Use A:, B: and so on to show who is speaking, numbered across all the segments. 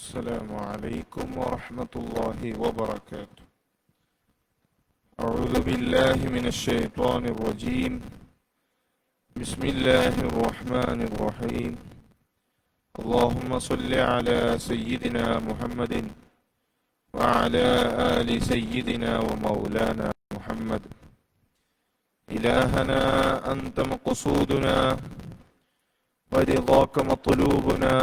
A: السلام عليكم ورحمة الله وبركاته. أعوذ بالله من الشيطان الرجيم. بسم الله الرحمن الرحيم. اللهم صل على سيدنا محمد وعلى آل سيدنا ومولانا محمد. إلهنا أنت مقصودنا ورضاك مطلوبنا،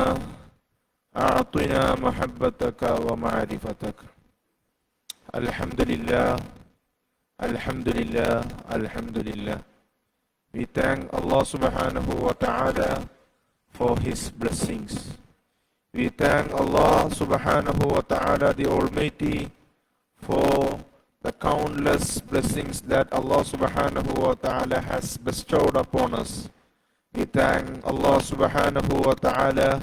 A: أعطنا محبتك ومعرفتك. الحمد لله, Alhamdulillah, Alhamdulillah. We thank Allah subhanahu wa ta'ala for His blessings. We thank Allah subhanahu wa ta'ala the Almighty for the countless blessings that Allah subhanahu wa ta'ala has bestowed upon us. We thank Allah subhanahu wa ta'ala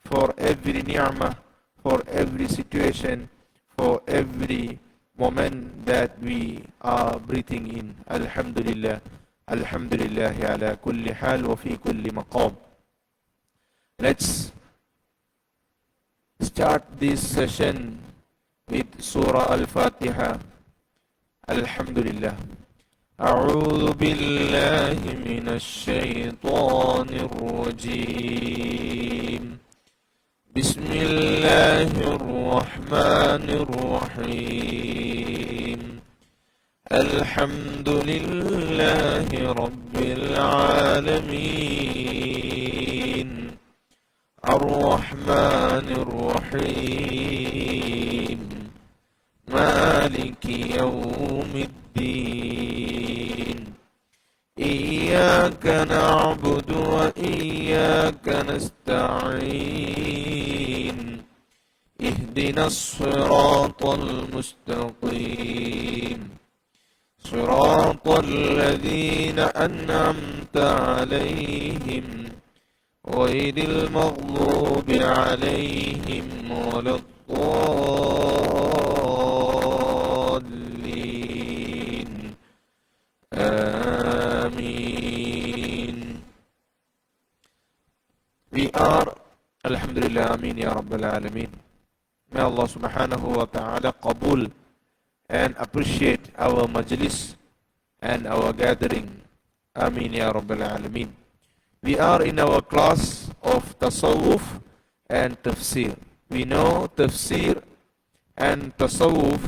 A: for every ni'mah, for every situation, for every moment that we are breathing in. Alhamdulillah, Alhamdulillah ala kulli hal wa fi kulli maqam. Let's start this session with Surah Al-Fatiha. Alhamdulillah. أعوذ بالله من الشيطان الرجيم. بسم الله الرحمن الرحيم. الحمد لله رب العالمين. الرحمن الرحيم. مالك يوم الدين. إياك نعبد وإياك نستعين. اهدنا الصراط المستقيم. صراط الذين أنعمت عليهم غير المغضوب عليهم ولا الضالين. آمين. We are, Alhamdulillah, Ameen Ya Rabbal Alameen. May Allah subhanahu wa ta'ala qabul and appreciate our majlis and our gathering. Ameen Ya Rabbal Alameen. We are in our class of Tasawwuf and Tafsir. We know Tafsir and Tasawwuf,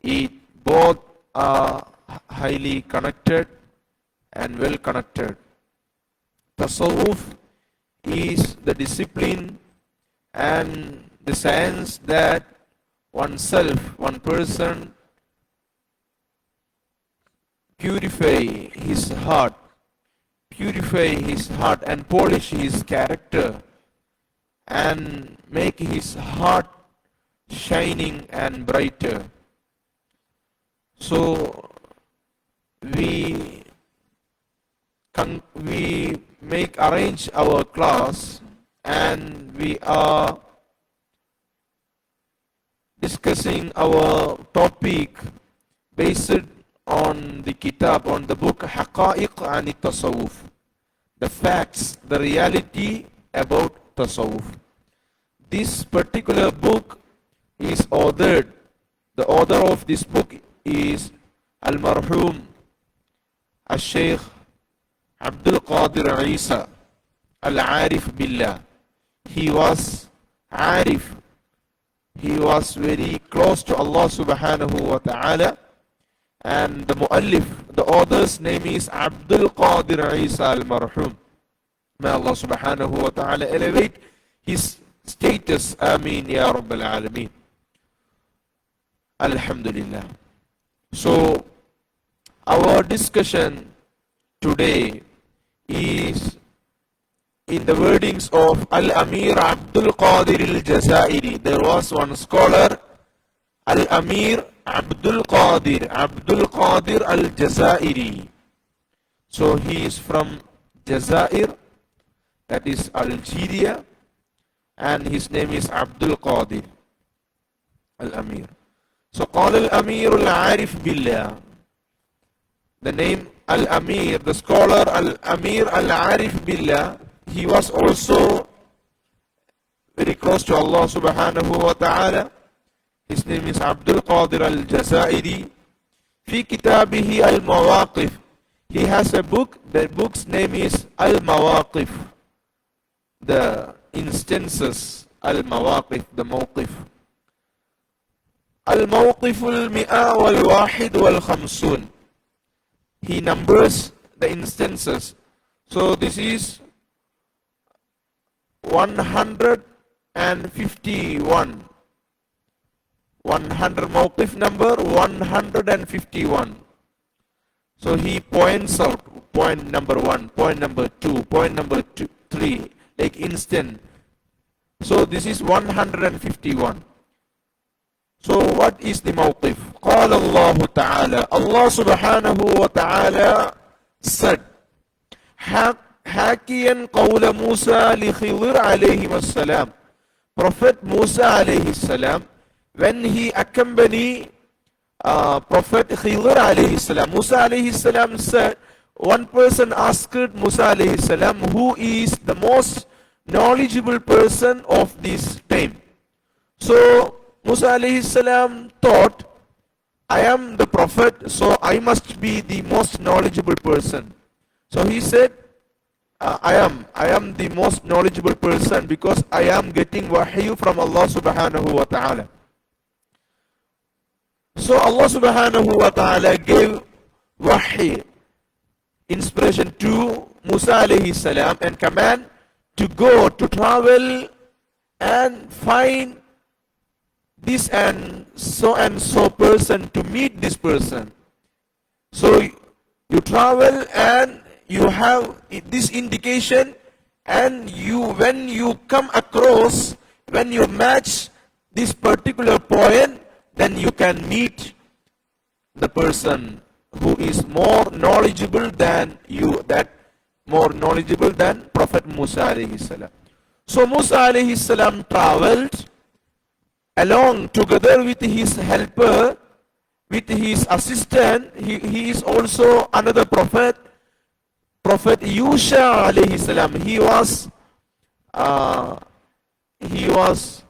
A: it both are highly connected and well connected. Tasawwuf is the discipline and the science that oneself, one person, purify his heart and polish his character and make his heart shining and brighter. So we arrange our class and we are discussing our topic based on the kitab, on the book Haqa'iq an Tasawwuf, the facts, the reality about Tasawwuf. This particular book is authored, the author of this book is Al-Marhum Al-Shaykh Abdul Qadir Isa Al-Arif Billah. He was Arif. He was very close to Allah subhanahu wa ta'ala. And the muallif, the author's name is Abdul Qadir Isa Al-Marhum. May Allah subhanahu wa ta'ala elevate his status. Ameen Ya Rabbal Alameen. Alhamdulillah. So, our discussion today is in the wordings of Al-Amir Abdul Qadir Al-Jazairi. There was one scholar, Al-Amir Abdul Qadir Al-Jazairi. So he is from Jazair, that is Algeria, and his name is Abdul Qadir Al-Amir. So call Al-Amir Al-Arif Billah. The name Al-Amir, the scholar Al-Amir Al-Arif Billah, he was also very close to Allah subhanahu wa ta'ala. His name is Abdul Qadir al-Jazairi. Fi kitabihi al-Mawaqif. He has a book, the book's name is Al-Mawaqif. The instances, Al-Mawaqif, the Mawqif. Al-Mawqif al-Mi'a wal-Wahid wal-Khamsun. He numbers the instances. So this is 151. 100 Mawqif number 151. So he points out point number 1, point number 2, point number 3, like instant. So this is 151. So what is the mawqif? قال الله تعالى, Allah subhanahu wa ta'ala said, حاكيا قول موسى لخضر عليه السلام. Prophet Musa alayhi salam, when he accompanied Prophet Khidr alayhi salam, Musa alayhi salam said, one person asked Musa alayhi salam, who is the most knowledgeable person of this time? So Musa alayhi salam thought, I am the prophet, so I must be the most knowledgeable person. So he said, I am the most knowledgeable person because I am getting wahyu from Allah subhanahu wa ta'ala. So Allah subhanahu wa ta'ala gave wahy, inspiration to Musa alayhi salam and command to go, to travel and find this and so person, to meet this person. So you travel and you have this indication, and when you come across, when you match this particular point, then you can meet the person who is more knowledgeable than you, that more knowledgeable than Prophet Musa alayhi salam. So Musa alayhi salam traveled along together with his helper, with his assistant. He is also another prophet, Prophet Yusha alayhi salam. He was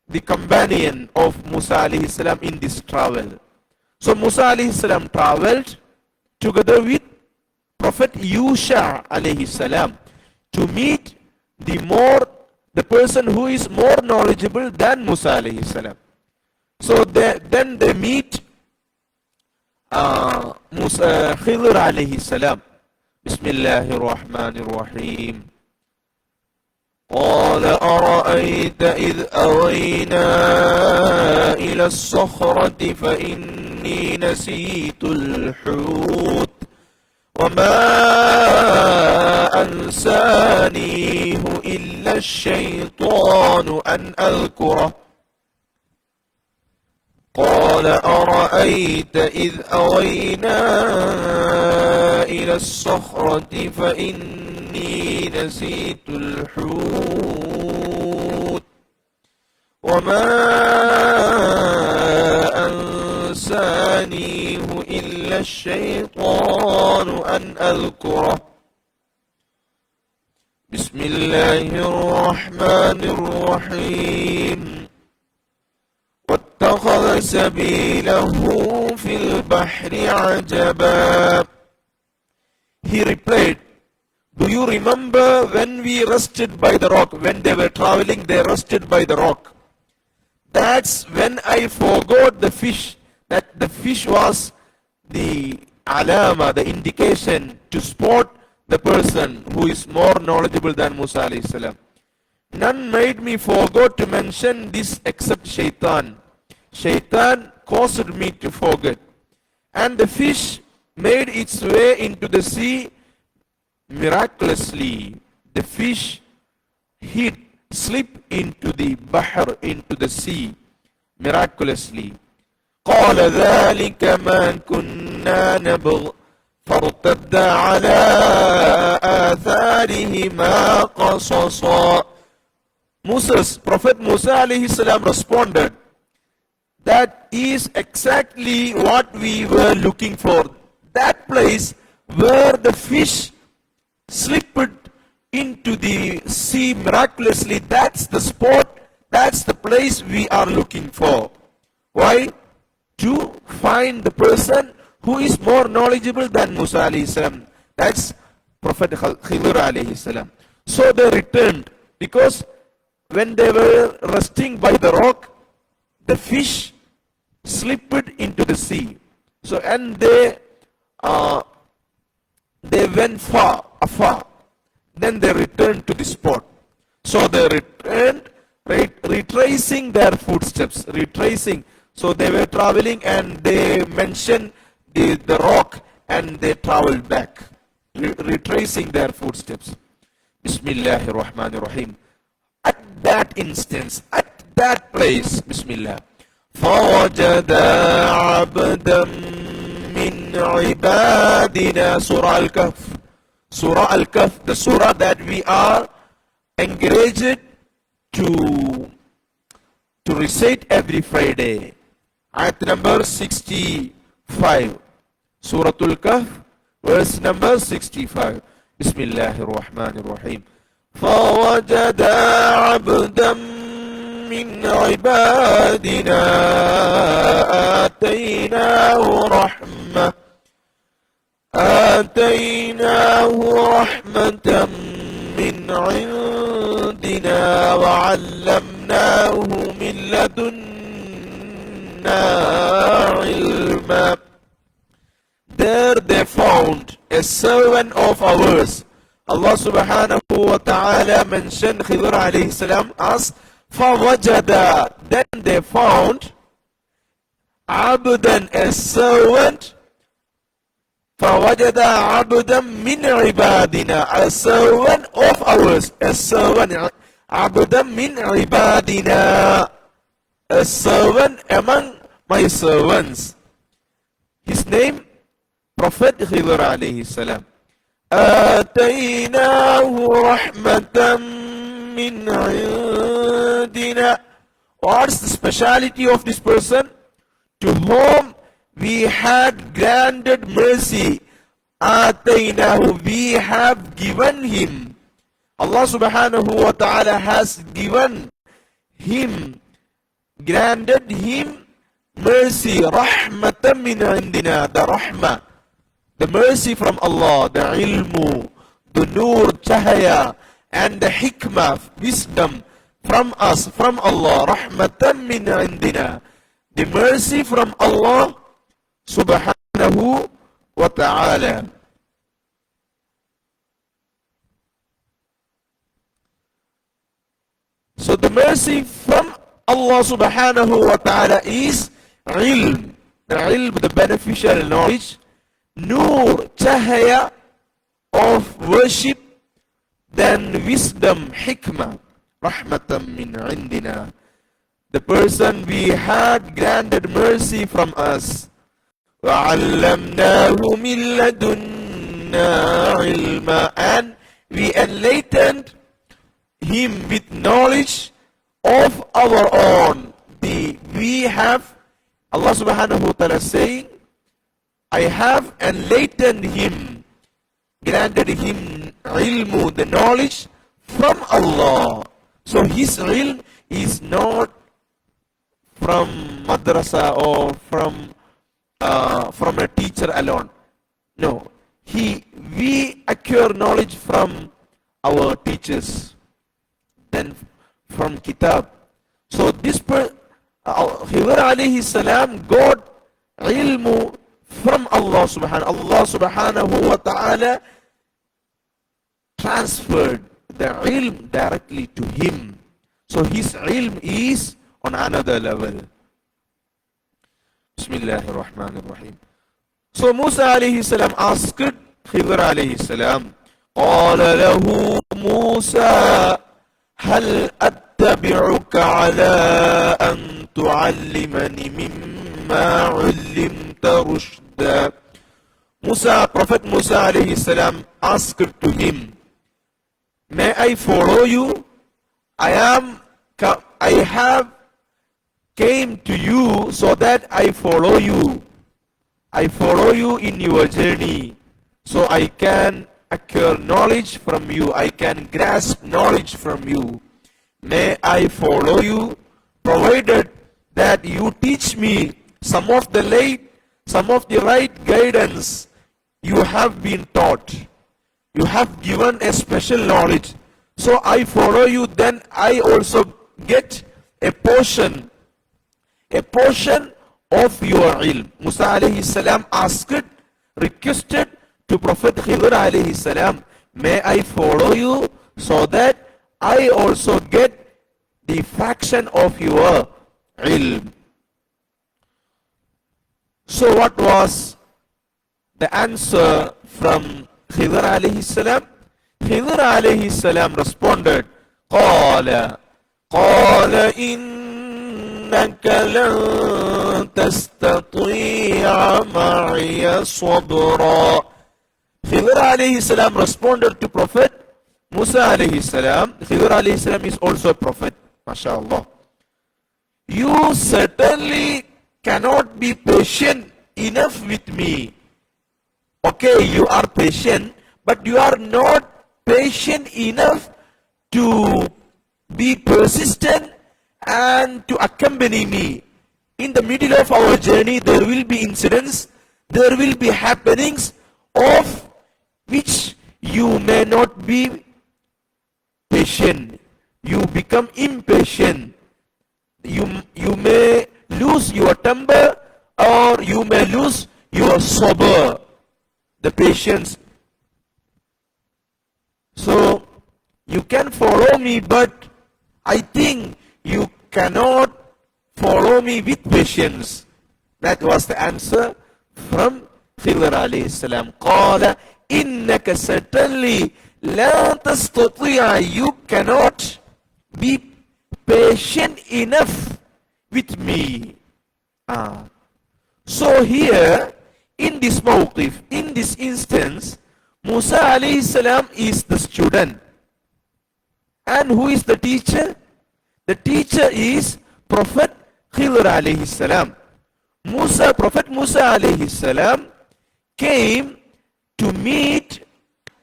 A: the companion of Musa alayhi salam in this travel. So Musa alayhi salam traveled together with Prophet Yusha alayhi salam to meet the person who is more knowledgeable than Musa alayhi salam. So then they meet Khidr alayhi salam. Bismillahir Rahmanir Rahim. قال أرأيت إذ أوينا إلى الصخرة فإني نسيت الحوت وما أنسانيه إلا الشيطان أن أذكره قال أرأيت إذ أوينا إلى الصخرة فإني نسيت الحوت وما أنسانيه إلا الشيطان أن أذكره بسم الله الرحمن الرحيم واتخذ سبيله في البحر عجبا. He replied, do you remember when we rested by the rock? When they were traveling, they rested by the rock. That's when I forgot the fish. That the fish was the alama, the indication to spot the person who is more knowledgeable than Musa alayhi salam. None made me forget to mention this except Shaitan. Shaitan caused me to forget. And the fish made its way into the sea miraculously. The fish slipped into the bahr, into the sea, miraculously. قال ذلك ما كنا نبغ فارتد على آثارهما قصصا. Prophet Musa alayhi salam responded, that is exactly what we were looking for. That place where the fish slipped into the sea miraculously. That's the spot, that's the place we are looking for. Why? To find the person who is more knowledgeable than Musa alayhi salam. That's Prophet Khidr alayhi salam. So they returned, because when they were resting by the rock, the fish slipped into the sea. So and they went afar. Then they returned to the spot. So they returned, retracing their footsteps. So they were traveling and they mentioned the rock and they traveled back, retracing their footsteps. Bismillahir Rahmanir Rahim. At that instance, at that place, Bismillah. فَوَجَدَ عَبْدًا مِّنْ عِبَادِنَا Surah Al-Kahf. Surah Al-Kahf, the surah that we are encouraged to recite every Friday. Ayat number 65. Surah Al-Kahf, verse number 65. Bismillahir Rahmanir Rahim. فَوَجَدَ عَبْدًا مِّنْ عِبَادِنَا آتَيْنَاهُ رَحْمَةً مِّنْ عِنْدِنَا وَعَلَّمْنَاهُ مِنْ لَدُنَّا عِلْمًا. There they found a servant of ours. Allah subhanahu wa ta'ala mentioned Khidr alayhi salam as فَوَجَدَ. Then they found عَبْدًا, a servant. فَوَجَدَ عَبْدًا مِّنْ عِبَادِنَا, a servant of ours. A servant, عَبْدًا مِّنْ عِبَادِنَا, a servant among my servants. His name, Prophet Khidr alayhi salam. آتَيْنَاهُ رَحْمَةً مِّنْ عِنْدِنَا. What's the speciality of this person? To whom we had granted mercy. آتَيْنَاهُ, we have given him. Allah subhanahu wa ta'ala has given him, granted him mercy. رَحْمَةً مِّنْ عِنْدِنَا, the rahmah, the mercy from Allah, the ilmu, the nur, chahaya, and the hikmah, wisdom from us, from Allah. Rahmatan min indina, the mercy from Allah subhanahu wa ta'ala. So the mercy from Allah subhanahu wa ta'ala is ilm, the beneficial knowledge, nur, chahaya of worship, then wisdom, hikmah, rahmatan min indina. The person we had granted mercy from us. وَعَلَّمْنَاهُ مِن لَدُنَّا عِلْمًا, and we enlightened him with knowledge of our own. We have, Allah subhanahu wa ta'ala saying, I have enlightened him, granted him ilmu, the knowledge from Allah. So his ilm is not from madrasa or from a teacher alone. No, we acquire knowledge from our teachers, then from kitab. So this Khidr alayhi salam got ilmu from Allah subhanahu wa ta'ala transferred the ilm directly to him. So his ilm is on another level. Bismillahir Rahmanir Rahim. So Musa alayhi salam asked Khidr alayhi salam, قال له موسى هل أتبعك على أن تعلمني مما علمت رشدا. Prophet Musa alayhi salam asked to him, may I follow you? I have came to you so that I follow you. I follow you in your journey, so I can acquire knowledge from you. I can grasp knowledge from you. May I follow you, provided that you teach me some of the right guidance you have been taught. You have given a special knowledge. So I follow you, then I also get a portion of your ilm. Musa alayhi salam requested to Prophet Khidr alayhi salam, may I follow you so that I also get the fraction of your ilm. So what was the answer from Khidr alayhi salam? Khidr alayhi salam responded, قال إنك لن تستطيع معي صبرا. Khidr alayhi salam responded to Prophet Musa alayhi salam. Khidr alayhi salam is also a prophet, mashallah. You certainly cannot be patient enough with me. Okay, you are patient, but you are not patient enough to be persistent and to accompany me. In the middle of our journey, there will be incidents, there will be happenings of which you may not be patient. You become impatient. You may lose your temper, or you may lose your sabr, the patience. So you can follow me, but I think you cannot follow me with patience. That was the answer from Khidr alayhi salam. قال إنك certainly لا تستطيع, you cannot be patient enough with me. So here in this mawqif, in this instance, Musa alayhi salam is the student. And who is the teacher? The teacher is Prophet Khidr alayhi salam. Prophet Musa alayhi salam came to meet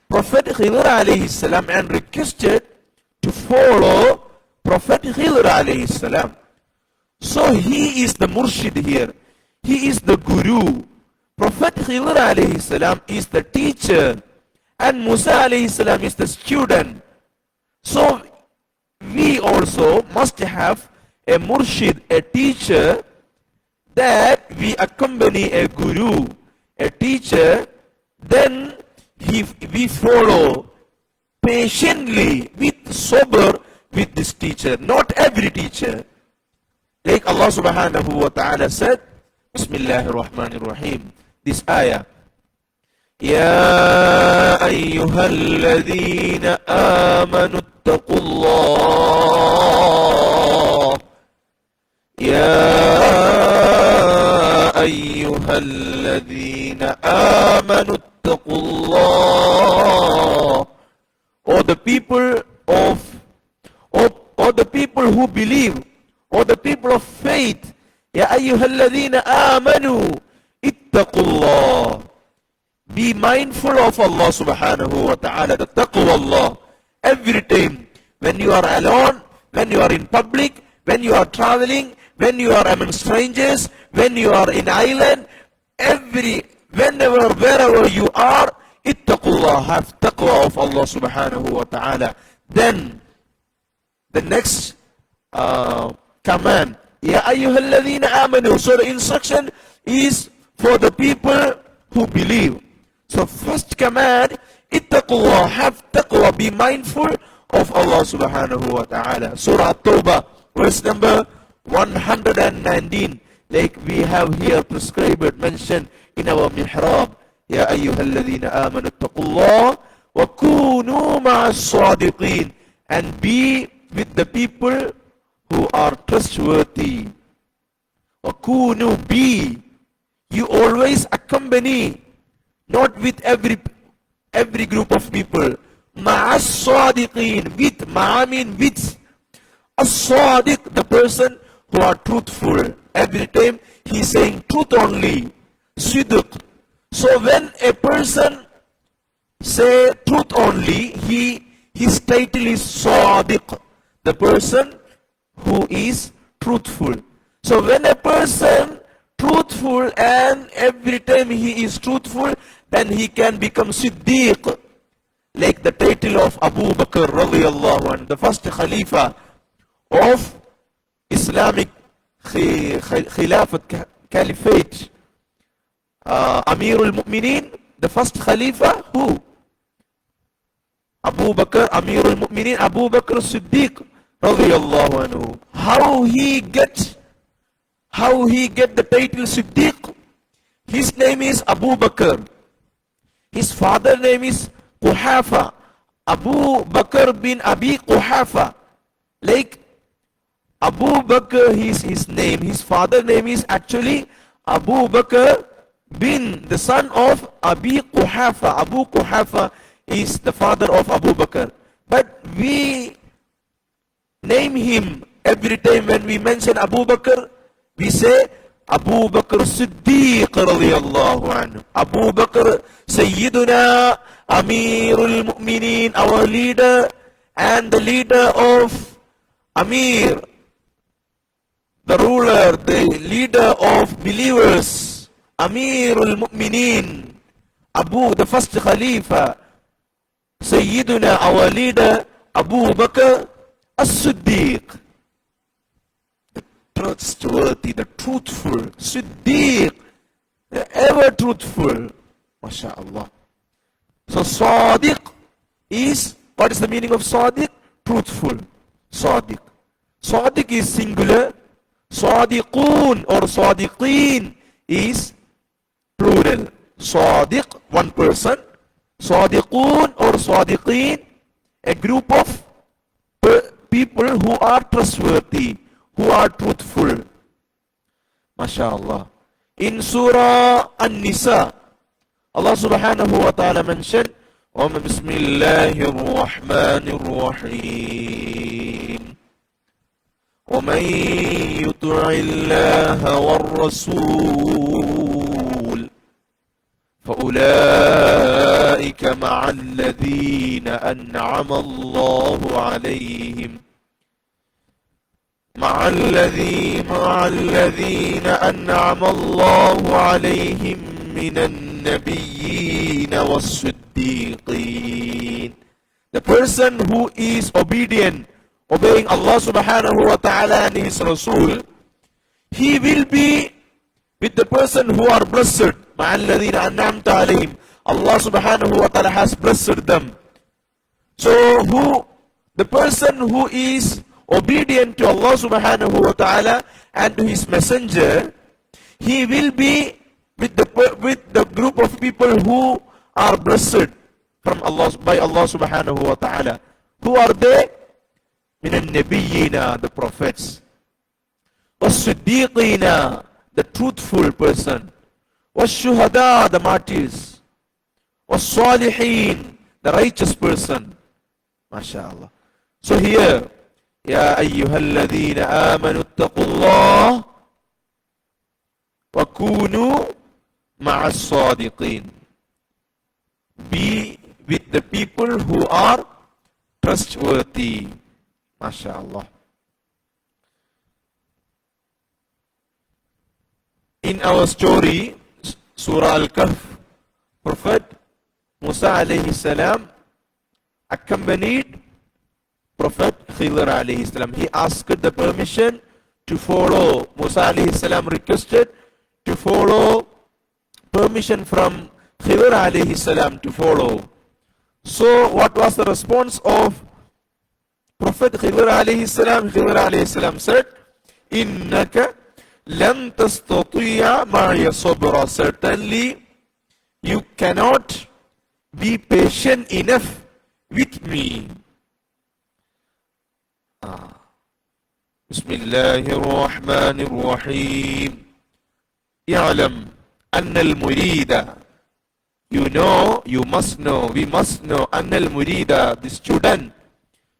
A: Prophet Khidr alayhi salam and requested to follow Prophet Khidr alayhi salam. So he is the murshid here. He is the guru. Prophet Khidr alayhi salam is the teacher, and Musa alayhi salam is the student. So we also must have a murshid, a teacher, that we accompany a guru, a teacher, then we follow patiently with sabr with this teacher. Not every teacher. Like Allah subhanahu wa ta'ala said, Bismillahir Rahmanir Rahim, this ayah, يا أيها الذين آمنوا اتقوا الله يا أيها الذين آمنوا اتقوا الله. Or the people who believe, or the people of faith, يا أيها الذين آمنوا اتقوا الله. Be mindful of Allah subhanahu wa ta'ala, the taqwa Allah. Every time, when you are alone, when you are in public, when you are traveling, when you are among strangers, when you are in island, whenever, wherever you are, ittaqullah, have taqwa of Allah subhanahu wa ta'ala. Then, the next command, Ya ayyuhalladhina amanu. So the instruction is for the people who believe. So first command, ittaqullah, have taqwa, be mindful of Allah subhanahu wa ta'ala. Surah At-Tawbah, verse number 119. Like we have here prescribed, mentioned in our mihrab. Ya ayyuhalladhina amanu ittaqullah wa kunu ma'as sadiqin. And be with the people who are trustworthy. Wa kunu, be. You always accompany, not with every group of people. Ma'as sadiqin, with, ma'amin, with. As-sadiq, the person who are truthful. Every time he is saying truth only. Sidq. So when a person say truth only, his title is Sadiq, the person who is truthful. So when a person truthful and every time he is truthful, then he can become Siddiq, like the title of Abu Bakr radiallahu anhu, the first Khalifa of Islamic Khilafat Caliphate. Amirul Mu'mineen, the first Khalifa, who? Abu Bakr, Amirul Mu'mineen, Abu Bakr Siddiq radiyallahu anhu. How he get the title Siddiq? His name is Abu Bakr. His father name is Quhafa. Abu Bakr bin Abi Quhafa. Like Abu Bakr, his name, his father name is actually Abu Bakr bin, the son of Abi Quhafa. Abu Quhafa is the father of Abu Bakr. But we name him every time when we mention Abu Bakr, we say Abu Bakr Siddiq radiyallahu anhu. Abu Bakr Sayyiduna Amirul Mu'mineen, our leader and the leader of Amir, the ruler, the leader of believers, Amirul Mu'mineen, Abu, the first Khalifa, Sayyiduna, our leader, Abu Bakr As-Siddiq, the trustworthy, the truthful, Siddiq, the ever truthful, MashaAllah. So Sadiq is, what is the meaning of Sadiq? Truthful. Sadiq. Sadiq is singular. Sadiqun or Sadiqeen is plural. Sadiq, one person. Sadiqun or Sadiqeen, a group of people who are trustworthy, who are truthful. MashaAllah. In Surah An-Nisa, Allah subhanahu wa ta'ala mentioned, Bismillahir Rahmanir Rahim. وَمَن يُطِعِ اللَّهَ وَالرَّسُولَ فَأُولَئِكَ مَعَ الَّذِينَ أَنْعَمَ اللَّهُ عَلَيْهِمْ مع الذين أنعم الله عليهم من النبيين والصديقين. The person who is obedient, obeying Allah subhanahu wa ta'ala and His Rasul, he will be with the person who are blessed. مع الذين أنعمت عليهم. Allah subhanahu wa ta'ala has blessed them. So the person who is obedient to Allah subhanahu wa ta'ala and to His messenger, he will be with the group of people who are blessed from Allah, by Allah subhanahu wa ta'ala. Who are they? من النبيين, the prophets. والصديقين, the truthful person. والشهداء, the martyrs. والصالحين, the righteous person. MashaAllah. So here, يا أيها الذين آمنوا اتقوا الله وكونوا مع الصادقين. Be with the people who are trustworthy. MashaAllah. In our story, Surah Al-Kahf, Prophet Musa alayhi salam accompanied Prophet Khidr alayhi salam. He asked the permission to follow. Musa alayhi salam requested to follow, permission from Khidr alayhi salam to follow. So what was the response of Prophet Khidr alayhi salam? Khidr alayhi salam said, Innaka lan tastati'a ma'iya sabra. Certainly you cannot be patient enough with me. Bismillahir Rahmanir Rahim. Ya'lam anna al-murida. You know, you must know, we must know, anna al-murida, the student,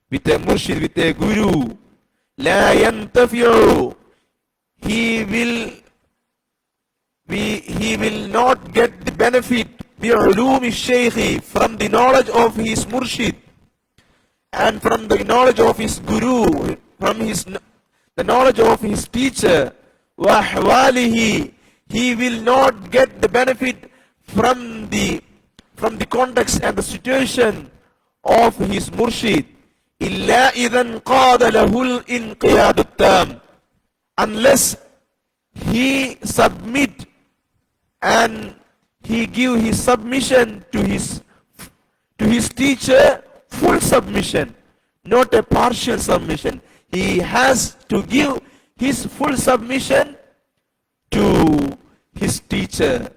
A: with a murshid, with a guru, la yantafi'u. He will not get the benefit, بعلوم الشيخ, from the knowledge of his murshid, and from the knowledge of his guru, from the knowledge of his teacher. وأحواله, he will not get the benefit from the context and the situation of his murshid. إلا إذا انقاد له الانقياد التام, unless he submit and he give his submission to his teacher, full submission, not a partial submission. He has to give his full submission to his teacher,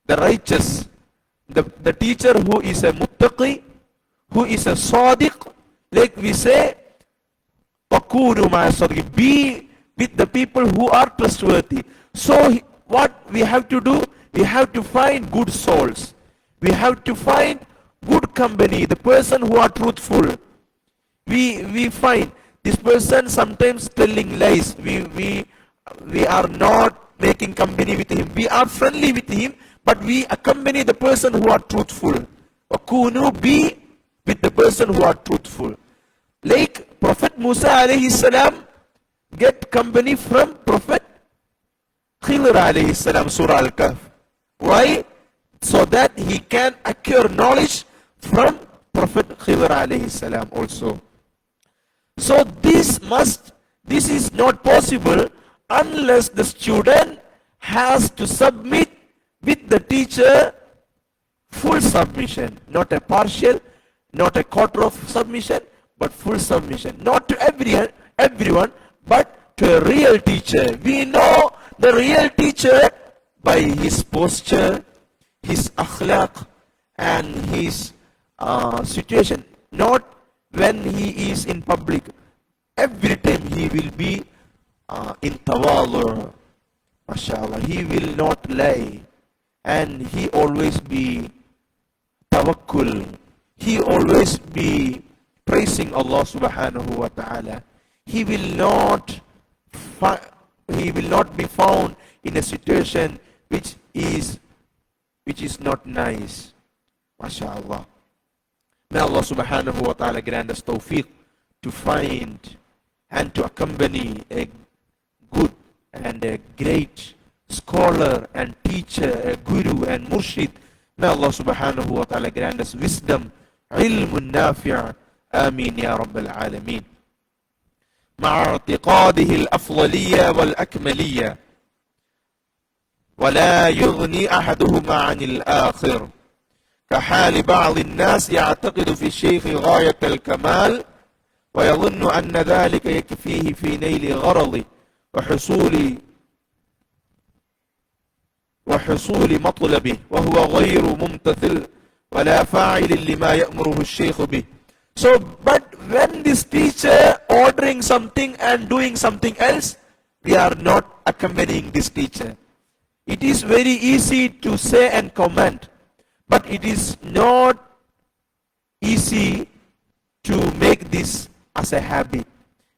A: the righteous, the teacher who is a muttaqi, who is a sadiq. Like we say, Pakunu ma sadiq, be with the people who are trustworthy. So what we have to do? We have to find good souls. We have to find good company, the person who are truthful. We find this person sometimes telling lies. We are not making company with him. We are friendly with him, but we accompany the person who are truthful. Akunu, be with the person who are truthful. Like Prophet Musa alayhi salam get company from Prophet Khidr alayhi salam, Surah Al-Kahf. Why? So that he can acquire knowledge from Prophet Khidr alayhi salam also. So this is not possible unless the student has to submit with the teacher full submission, not a partial, not a quarter of submission, but full submission. Not to everyone, but to a real teacher. We know the real teacher by his posture, his akhlaq, and his situation. Not when he is in public. Every time he will be in tawalur, mashallah. He will not lie, and he always be tawakkul. He always be praising Allah subhanahu wa ta'ala. He will not be found in a situation which is not nice. MashaAllah. May Allah subhanahu wa ta'ala grant us tawfiq to find and to accompany a good and a great scholar and teacher, a guru and murshid. May Allah subhanahu wa ta'ala grant us wisdom, ilmun nafi'. آمين يا رب العالمين. مع اعتقاده الأفضلية والأكملية ولا يغني أحدهما عن الآخر، كحال بعض الناس يعتقد في الشيخ غاية الكمال ويظن أن ذلك يكفيه في نيل غرضه وحصول مطلبه، وهو غير ممتثل ولا فاعل لما يأمره الشيخ به. So, but when this teacher ordering something and doing something else, we are not accompanying this teacher. It is very easy to say and comment, but it is not easy to make this as a habit.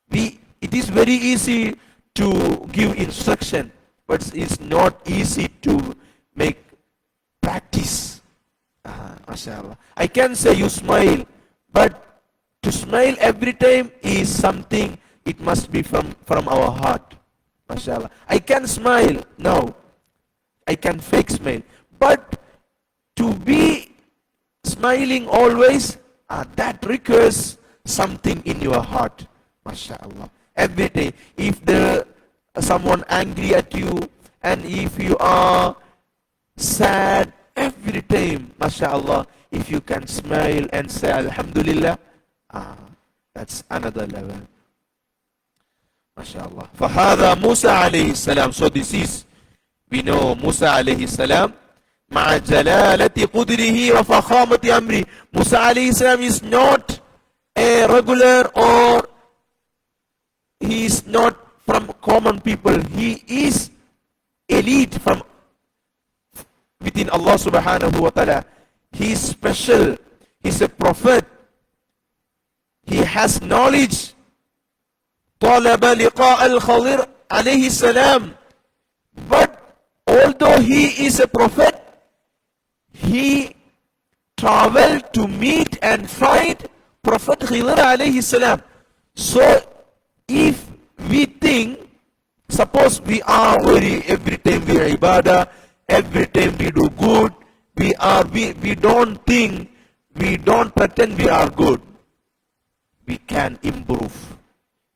A: It is very easy to give instruction, but it's not easy to make practice. MashaAllah. I can say you smile, but to smile every time is something, it must be from our heart. MashaAllah. I can smile now. I can fake smile. But to be smiling always, that requires something in your heart. MashaAllah. Every day. If someone angry at you, and if you are sad, every time, MashaAllah, if you can smile and say Alhamdulillah, that's another level. MashaAllah. فَهَذَا مُوسَى عَلَيْهِ السَّلَامُ. So this is, we know Musa alayhi salam, مَعَ جَلَالَةِ قُدْرِهِ وَفَخَامَةِ أَمْرِهِ. Musa alayhi salam is not a regular, or he is not from common people. He is elite from within Allah subhanahu wa ta'ala. He is special. He is a prophet. He has knowledge. طَلَبَ لِقَاءَ الْخَضِرِ alayhi salam. But although he is a prophet, he traveled to meet and find Prophet Khidr alayhi salam. So if we think, suppose we are every time we are ibadah, every time we do good, we don't think, we don't pretend we are good. We can improve,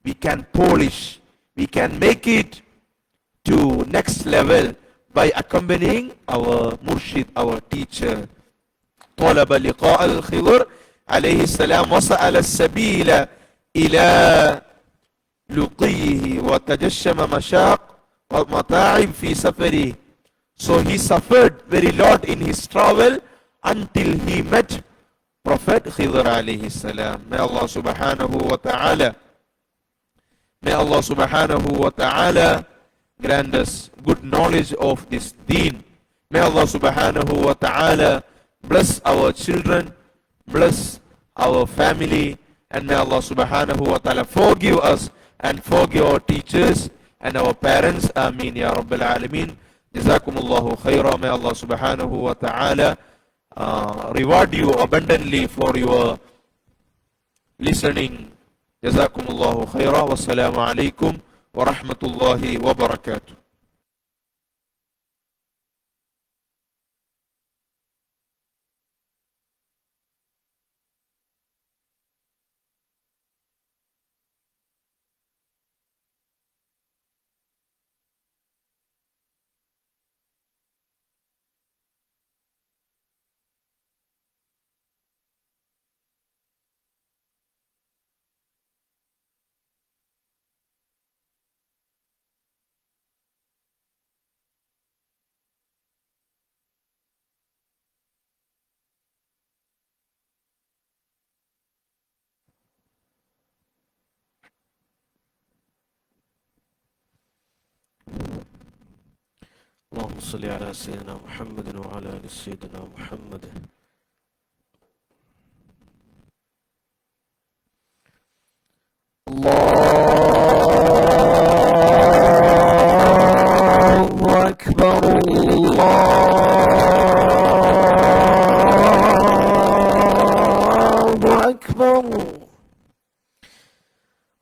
A: we can polish, we can make it to next level by accompanying our murshid, our teacher. طلب لقاء الخضر عليه السلام وسأل السبيل إلى لقيه وتجشم مشاق ومتاعب في سفره. So he suffered very lot in his travel until he met Prophet Khidr alayhi salam. May Allah subhanahu wa ta'ala grant us good knowledge of this deen. May Allah subhanahu wa ta'ala bless our children, bless our family, and may Allah subhanahu wa ta'ala forgive us and forgive our teachers and our parents. Ameen ya Rabbil Alameen. Jazakumullahu khaira. May Allah subhanahu wa ta'ala reward you abundantly for your listening. Jazakumullahu khaira. Wassalamu alaikum wa rahmatullahi wa barakatuh. اللهم صل على سيدنا محمد وعلى آل سيدنا محمد. الله أكبر. الله أكبر.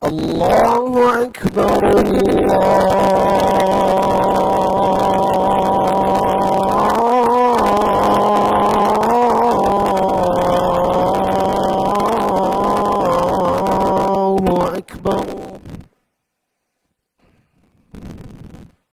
A: الله أكبر. الله أكبر.